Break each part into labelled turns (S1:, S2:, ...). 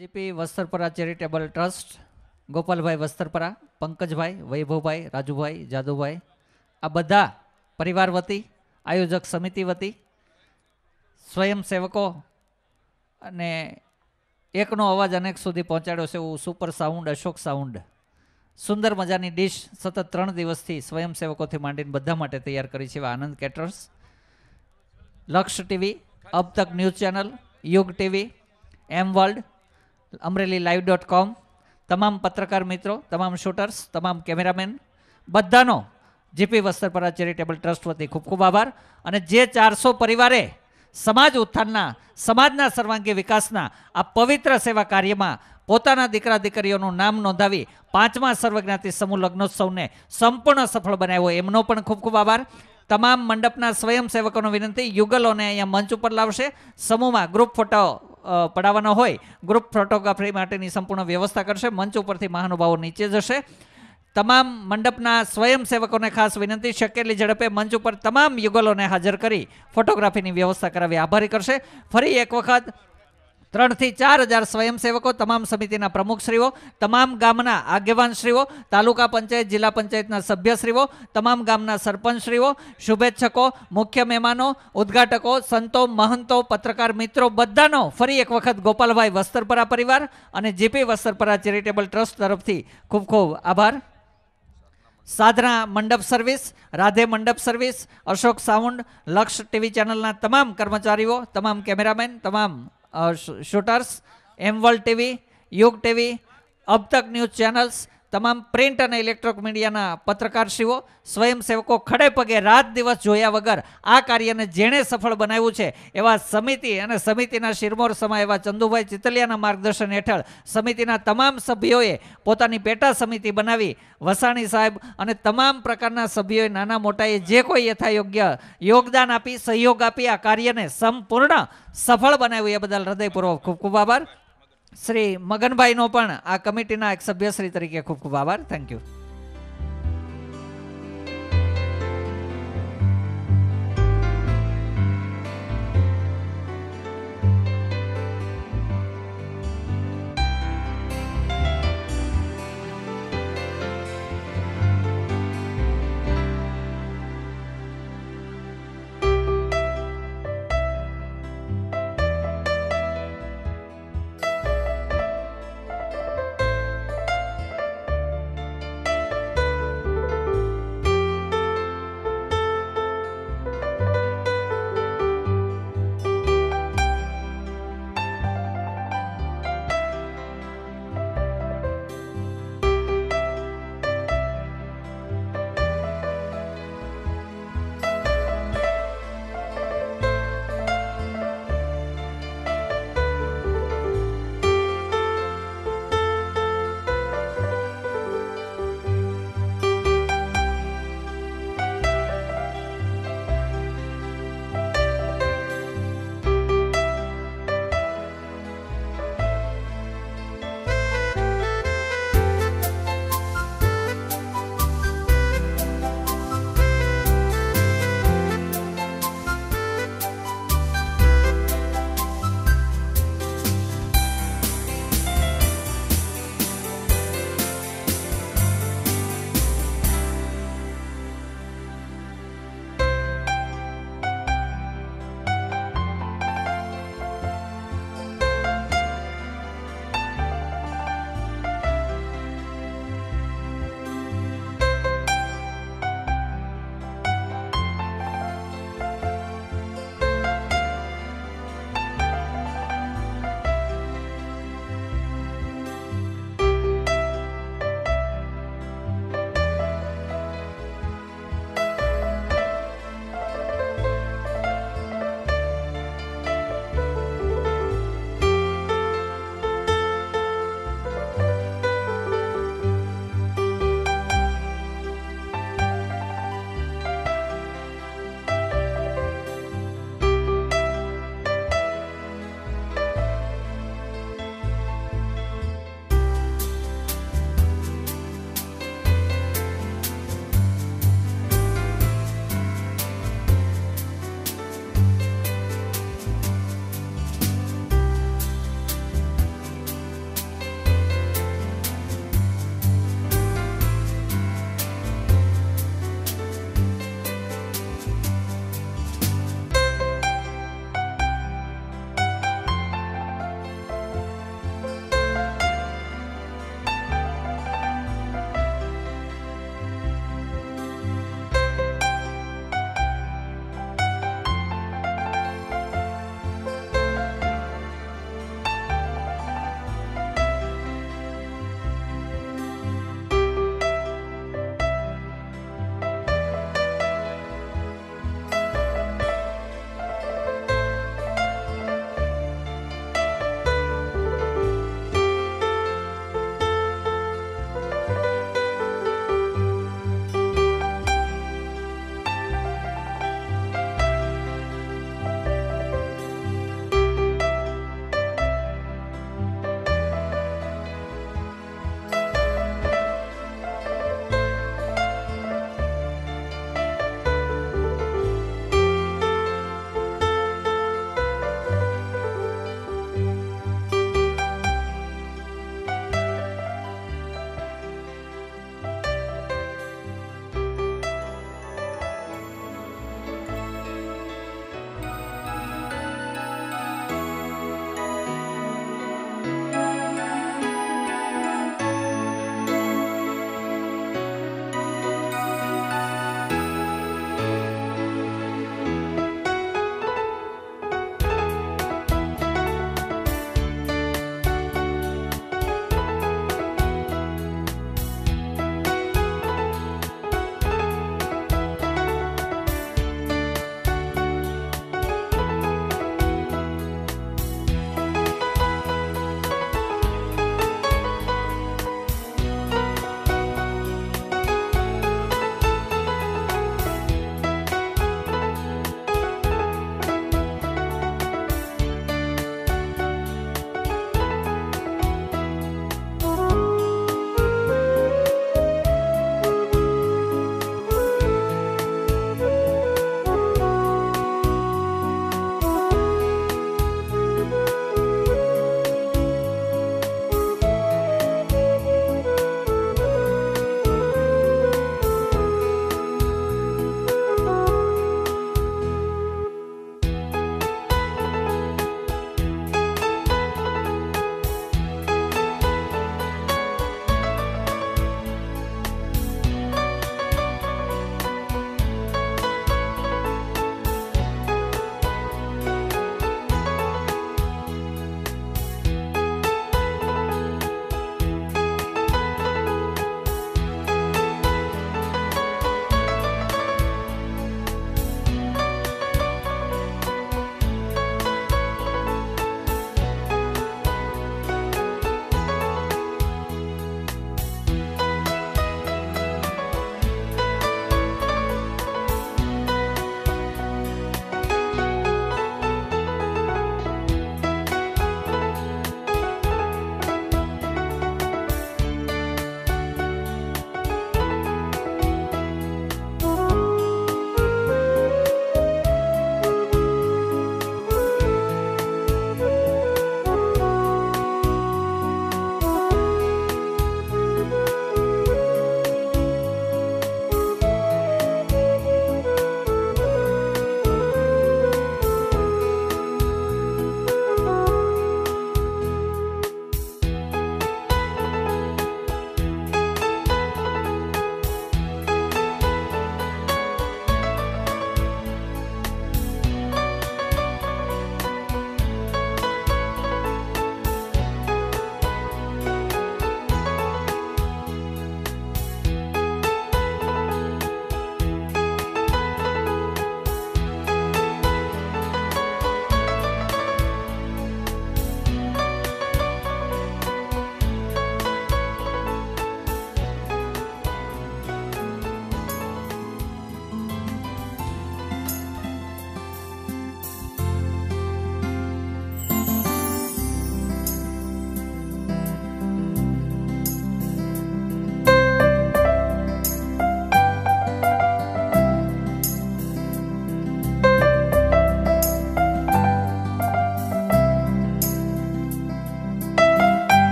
S1: GP વસ્ત્રપરા charitable trust, ગોપાલભાઈ વસ્ત્રપરા, પંકજભાઈ, વૈભવભાઈ, રાજુભાઈ, જાદુભાઈ, આ બધા પરિવાર વતી, આયોજક સમિતિ વતી, સ્વયંસેવકો અને એકનો અવાજ અનેક સુધી પહોંચાડ્યો છે એવું સુપર સાઉન્ડ અશોક સાઉન્ડ, સુંદર મજાની ડીશ સતત 3 દિવસથી સ્વયંસેવકોથી માંડીને બધા માટે તૈયાર કરી છે એવા આનંદ કેટરર્સ, લક્ષ ટીવી, અબ તક ન્યૂઝ ચેનલ, યુગ ટીવી, એમ વર્લ્ડ, amreli.live.com, તમામ પત્રકાર મિત્રો, તમામ શૂટર્સ, તમામ કેમેરામેન, બધાનો જીપી વસ્ત્રપરા ચેરિટેબલ ટ્રસ્ટ વતી ખૂબ ખૂબ આભાર. અને જે 400 પરિવારે સમાજ ઉત્થાનના, સમાજના સર્વાંગી વિકાસના આ પવિત્ર સેવા કાર્યમાં પોતાના દીકરા દીકરીઓનું નામ નોંધાવી 5મા સર્વજ્ઞાતિ સમૂહ લગ્નોત્સવને સંપૂર્ણ સફળ બનાવ્યો એમનો પણ ખૂબ ખૂબ આભાર. તમામ મંડપના સ્વયંસેવકોનો વિનંતી, યુગલોને અહીંયા મંચ ઉપર લાવશે. સમૂહમાં ગ્રુપ ફોટો પડાવવાનો હોય, ગ્રુપ ફોટોગ્રાફી માટેની સંપૂર્ણ વ્યવસ્થા કરશે. મંચ ઉપરથી મહાનુભાવો નીચે જશે. તમામ મંડપના સ્વયંસેવકોને ખાસ વિનંતી, શક્ય ઝડપે મંચ ઉપર તમામ યુગલોને હાજર કરી ફોટોગ્રાફીની વ્યવસ્થા કરાવી આભારી કરશે. ફરી એક વખત 3 થી 4 હજાર સ્વયંસેવકો, તમામ સમિતિના પ્રમુખશ્રીઓ, તમામ ગામના આગેવાનશ્રીઓ, તાલુકા પંચાયત, જિલ્લા પંચાયતના સભ્યશ્રીઓ, તમામ ગામના સરપંચશ્રીઓ, શુભેચ્છકો, મુખ્ય મહેમાનો, ઉદ્ઘાટકો, સંતો, મહંતો, પત્રકાર મિત્રો, બધાનો ફરી એક વખત ગોપાલભાઈ વસ્ત્રપરા પરિવાર અને જીપી વસ્ત્રપરા ચેરિટેબલ ટ્રસ્ટ તરફથી ખૂબ ખૂબ આભાર. સાધના મંડપ સર્વિસ, રાધે મંડપ સર્વિસ, અશોક સાઉન્ડ, લક્ષ ટીવી ચેનલના તમામ કર્મચારીઓ, તમામ કેમેરામેન, તમામ શૂટર્સ, એમ વર્લ્ડ ટીવી, યુગ ટીવી, અબ તક ન્યૂઝ ચેનલ્સ, તમામ પ્રિન્ટ અને ઇલેક્ટ્રોનિક મીડિયાના પત્રકારશ્રીઓ, સ્વયંસેવકો ખડે પગે રાત દિવસ જોયા વગર આ કાર્યને જેણે સફળ બનાવ્યું છે એવા સમિતિ અને સમિતિના શિરમોર સમા એવા ચંદુભાઈ ચિતલિયાના માર્ગદર્શન હેઠળ સમિતિના તમામ સભ્યોએ પોતાની પેટા સમિતિ બનાવી, વસાણી સાહેબ અને તમામ પ્રકારના સભ્યોએ નાના મોટાએ જે કોઈ યથાયોગ્ય યોગદાન આપી, સહયોગ આપી આ કાર્યને સંપૂર્ણ સફળ બનાવ્યું એ બદલ હૃદયપૂર્વક ખૂબ ખૂબ આભાર. શ્રી મગનભાઈનો પણ આ કમિટીના એક સભ્યશ્રી તરીકે ખૂબ ખૂબ આભાર. Thank you.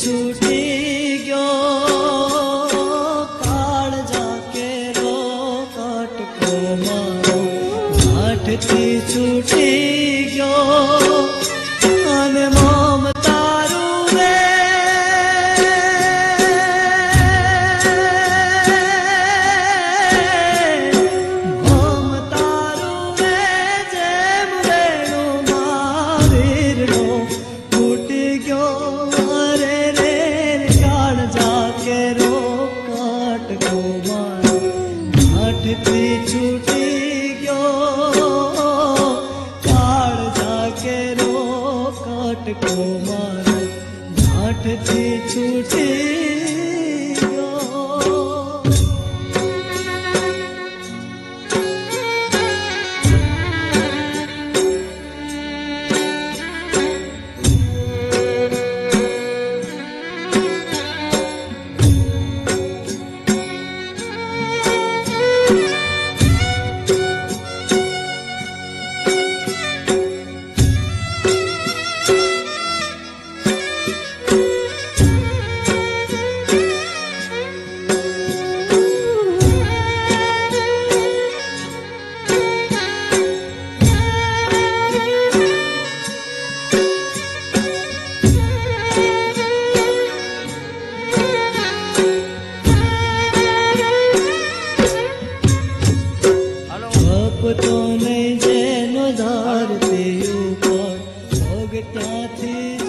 S2: छूटी गयो काल जाके रो कटको मारो घाटती छूटी गयो અને મોમ તારું રે મોમ તારું રે જેમ વેણું મહાવીરનો ફૂટી ગયો અરે રે કાળ જાકે રો કટકો મારો ઘાટથી છૂટી ગયો કાળ જાકે રો કટકો મારો ઘાટથી છૂટી ગયો તો નહીં જેનો ધારતી ઉપર ભોગ ત્યાંથી જ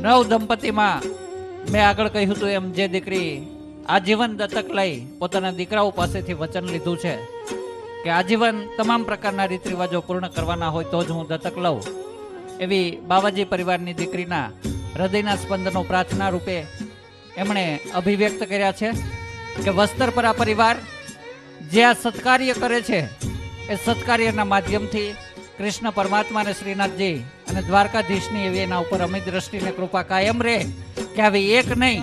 S1: નવ દંપતીમાં મેં આગળ કહ્યું હતું એમ જે દીકરી આજીવન દત્તક લઈ પોતાના દીકરાઓ પાસેથી વચન લીધું છે કે આજીવન તમામ પ્રકારના રીત રિવાજો પૂર્ણ કરવાના હોય તો જ હું દત્તક લઉં, એવી બાવાજી પરિવારની દીકરીના હૃદયના સ્પંદનો પ્રાર્થના રૂપે એમણે અભિવ્યક્ત કર્યા છે કે વસ્ત્રપરા પરિવાર જે આ સત્કાર્ય કરે છે એ સત્કાર્યના માધ્યમથી કૃષ્ણ પરમાત્મા અને શ્રીનાથજી અને દ્વારકાધીશની એવી એના ઉપર અમિત દ્રષ્ટિને કૃપા કાયમ રહે કે આવી એક નહીં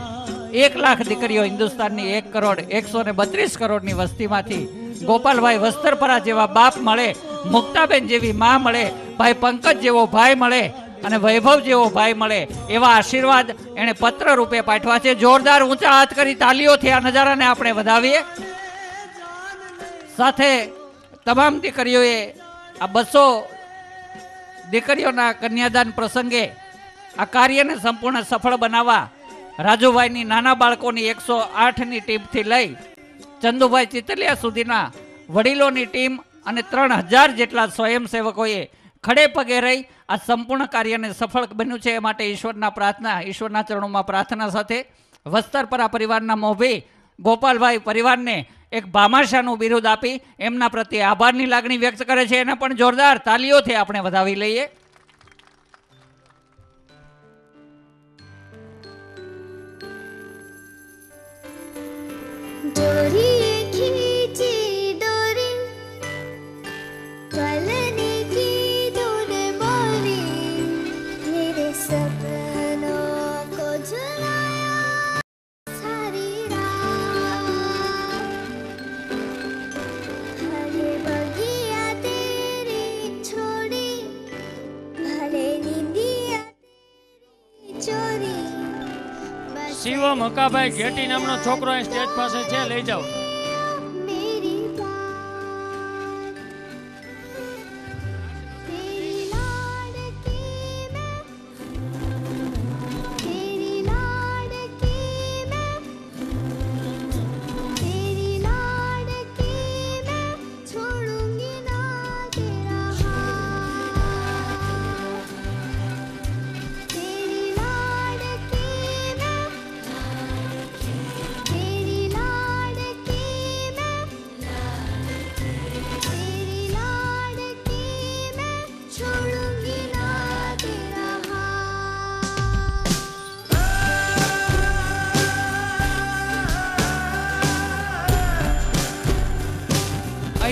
S1: 1 લાખ દીકરીઓ હિન્દુસ્તાનની 1,132 કરોડની વસ્તીમાંથી ગોપાલભાઈ વસ્ત્રપરા જેવા બાપ મળે, મુક્તાબેન જેવી માં મળે, ભાઈ પંકજ જેવો ભાઈ મળે અને વૈભવ જેવો ભાઈ મળે એવા આશીર્વાદ એણે પત્ર રૂપે પાઠવા છે. જોરદાર ઊંચા હાથ કરી તાલીઓથી આ નજારાને આપણે વધાવીએ. સાથે તમામ દીકરીઓએ આ 200 દીકરીઓના કન્યાદાન પ્રસંગે આ કાર્યને સંપૂર્ણ સફળ બનાવવા રાજુભાઈની નાના બાળકોની 108ની ટીમથી લઈ ચંદુભાઈ ચિતલિયા સુધીના વડીલોની ટીમ અને 3000 જેટલા સ્વયંસેવકોએ ખડે પગે રહી આ સંપૂર્ણ કાર્યને સફળ બન્યું છે. એ માટે ઈશ્વરના ચરણોમાં પ્રાર્થના સાથે વસ્ત્રપરા પરિવારના મોભી ગોપાલભાઈ પરિવારને એક ભામાશાનું બિરુદ આપી એમના પ્રત્યે આભારની લાગણી વ્યક્ત કરે છે. એને પણ જોરદાર તાલીઓથી આપણે વધાવી લઈએ.
S3: શિવમ હકાભાઈ ઘેટી નામનો છોકરો સ્ટેજ પાસે છે, લઈ જાઓ.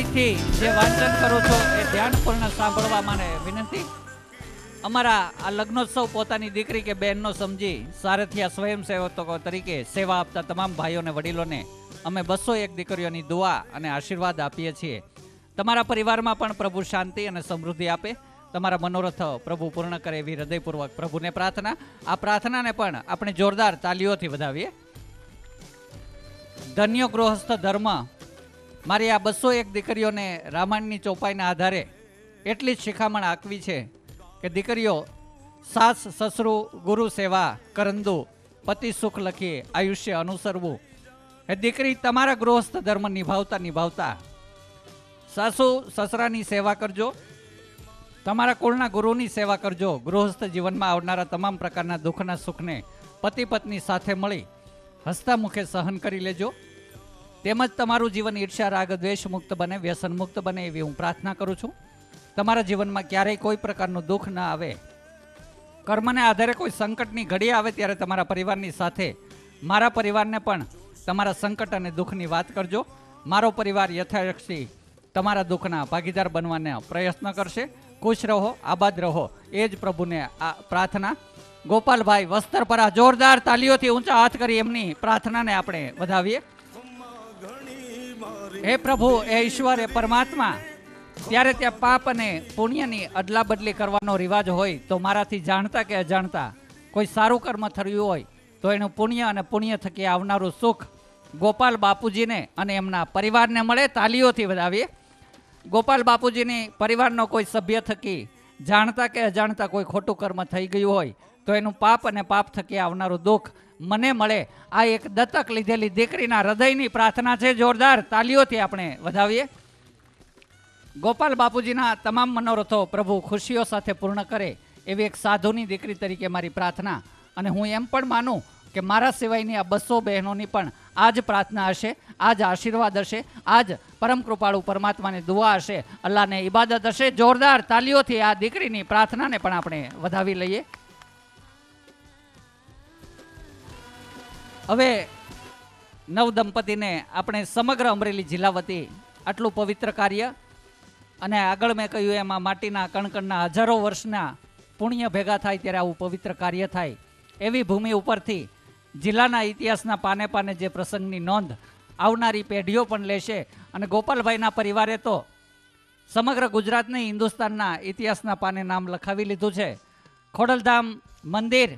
S1: મનથી જે વાંચન કરું છો એ ધ્યાનપૂર્ણ સાંભળવા મને વિનંતી. અમારા આ લગ્નોત્સવ પોતાની દીકરી કે બહેનનો સમજી સારથિયા સ્વયંસેવકો તરીકે સેવા આપતા તમામ ભાઈઓને વડીલોને અમે 201 દીકરીઓની દુઆ અને આશીર્વાદ આપીએ છીએ. તમારા પરિવારમાં પણ પ્રભુ શાંતિ અને સમૃદ્ધિ આપે, તમારા મનોરથ પ્રભુ પૂર્ણ કરે એવી હૃદયપૂર્વક પ્રભુને પ્રાર્થના. આ પ્રાર્થનાને પણ આપણે જોરદાર તાલીઓથી વધાવીએ. ધન્ય ગૃહસ્થ ધર્મ. મારી આ 201 દીકરીઓને રામાયણની ચોપાઈના આધારે એટલી જ શિખામણ આપવી છે કે દીકરીઓ સાસ સસરું ગુરુ સેવા કરંદુ પતિ સુખ લખીએ આયુષ્ય અનુસરવું. એ દીકરી તમારા ગૃહસ્થ ધર્મ નિભાવતા સાસુ સસરાની સેવા કરજો, તમારા કુળના ગુરુની સેવા કરજો. ગૃહસ્થ જીવનમાં આવનારા તમામ પ્રકારના દુઃખના સુખને પતિ પત્ની સાથે મળી હસતા મુખે સહન કરી લેજો. તેમજ તમારું જીવન ઈર્ષ્યા રાગ દ્વેષ મુક્ત બને, વ્યસન મુક્ત બને એવી હું પ્રાર્થના કરું છું. તમારા જીવનમાં ક્યારેય કોઈ પ્રકારનું દુઃખ ન આવે. કર્મને આધારે કોઈ સંકટની ઘડી આવે ત્યારે તમારા પરિવારની સાથે મારા પરિવારને પણ તમારા સંકટ અને દુઃખની વાત કરજો. મારો પરિવાર યથાશક્તિ તમારા દુઃખના ભાગીદાર બનવાના પ્રયત્ન કરશે. ખુશ રહો, આબાદ રહો, એ જ પ્રભુને આ પ્રાર્થના. ગોપાલભાઈ વસ્ત્રપરા, જોરદાર તાલીઓથી ઊંચા હાથ કરી એમની પ્રાર્થનાને આપણે વધાવીએ. હે પ્રભુ, હે ઈશ્વર, હે પરમાત્મા, ત્યારે ત્યાં પાપ અને પુણ્યની અદલા બદલી કરવાનો રિવાજ હોય તો મારાથી જાણતા કે અજાણતા કોઈ સારું કર્મ થયું હોય તો એનું પુણ્ય અને પુણ્ય થકી આવનારું સુખ ગોપાલ બાપુજીને અને એમના પરિવારને મળે. તાલીઓથી વધાવીએ. ગોપાલ બાપુજીની પરિવારનો કોઈ સભ્ય થકી જાણતા કે અજાણતા કોઈ ખોટું કર્મ થઈ ગયું હોય તો એનું પાપ અને પાપ થકી આવનારું દુઃખ મને મળે. આ એક દત્તક લીધેલી દીકરીના હૃદયની પ્રાર્થના છે. જોરદાર તાલીઓથી આપણે વધાવીએ. ગોપાલ બાપુજીના તમામ મનોરથો પ્રભુ ખુશીઓ સાથે પૂર્ણ કરે એવી એક સાધુની દીકરી તરીકે મારી પ્રાર્થના. અને હું એમ પણ માનું કે મારા સિવાયની આ 200 બહેનોની પણ આ જ પ્રાર્થના હશે, આ જ આશીર્વાદ હશે, આ જ પરમ કૃપાળુ પરમાત્માની દુઆ હશે, અલ્લાહને ઇબાદત હશે. જોરદાર તાલીઓથી આ દીકરીની પ્રાર્થનાને પણ આપણે વધાવી લઈએ. હવે નવ દંપતીને આપણે સમગ્ર અમરેલી જિલ્લા વતી આટલું પવિત્ર કાર્ય અને આગળ મેં કહ્યું એમાં માટીના કણકણના હજારો વર્ષના પુણ્ય ભેગા થાય ત્યારે આવું પવિત્ર કાર્ય થાય એવી ભૂમિ ઉપરથી જિલ્લાના ઇતિહાસના પાને પાને જે પ્રસંગની નોંધ આવનારી પેઢીઓ પણ લેશે. અને ગોપાલભાઈના પરિવારે તો સમગ્ર ગુજરાતની હિન્દુસ્તાનના ઇતિહાસના પાને નામ લખાવી લીધું છે. ખોડલધામ મંદિર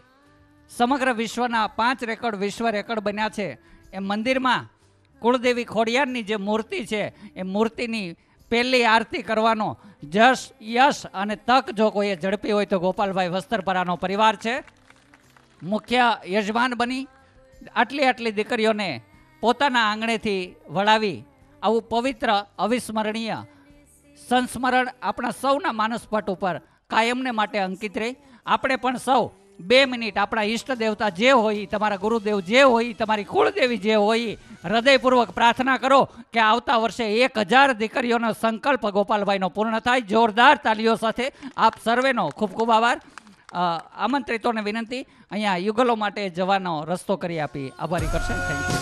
S1: સમગ્ર વિશ્વના 5 રેકોર્ડ વિશ્વ રેકોર્ડ બન્યા છે. એ મંદિરમાં કુળદેવી ખોડિયારની જે મૂર્તિ છે એ મૂર્તિની પહેલી આરતી કરવાનો જશ યશ અને તક જો કોઈએ ઝડપી હોય તો ગોપાલભાઈ વસ્ત્રપરાનો પરિવાર છે. મુખ્ય યજમાન બની આટલી દીકરીઓને પોતાના આંગણેથી વળાવી આવું પવિત્ર અવિસ્મરણીય સંસ્મરણ આપણા સૌના માનસપટ ઉપર કાયમને માટે અંકિત રહી. આપણે પણ સૌ 2 મિનિટ આપણા ઈષ્ટ દેવતા જે હોય, તમારા ગુરુદેવ જે હોય, તમારી કુળદેવી જે હોય, હૃદયપૂર્વક પ્રાર્થના કરો કે આવતા વર્ષે 1000 દીકરીઓનો સંકલ્પ ગોપાલભાઈનો પૂર્ણ થાય. જોરદાર તાલીઓ સાથે આપ સર્વેનો ખૂબ ખૂબ આભાર. આમંત્રિતોને વિનંતી અહીંયા યુગલો માટે જવાનો રસ્તો કરી આપી આભારી કરશે. Thank you.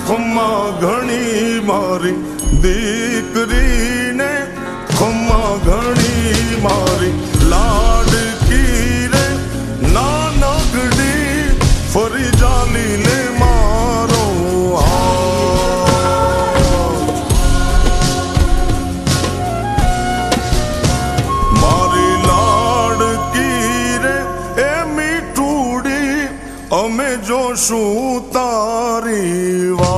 S4: ખમ્મા ઘણી મારી દીકરીને, ખમ્મા ઘણી મારી લાડકી રે, નાનકડી ફરી જાલીને મારો મારી લાડકી રે એ મીઠુડી, અમે જોશું તારી વાત.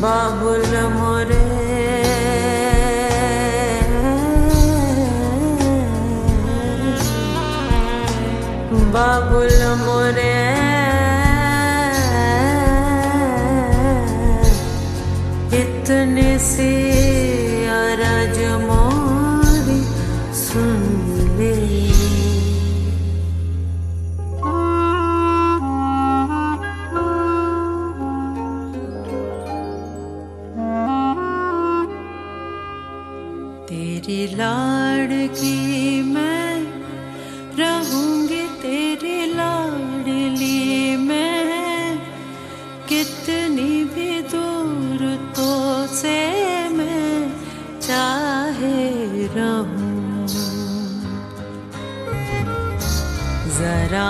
S5: बाबुल मोरे बाबुल मोरे इतने से अरज मोरी सुन ले. तेरी लाड़की मैं रहूंगी, तेरी लाडली मैं, कितनी भी दूर तो से मैं चाहे रहूं. जरा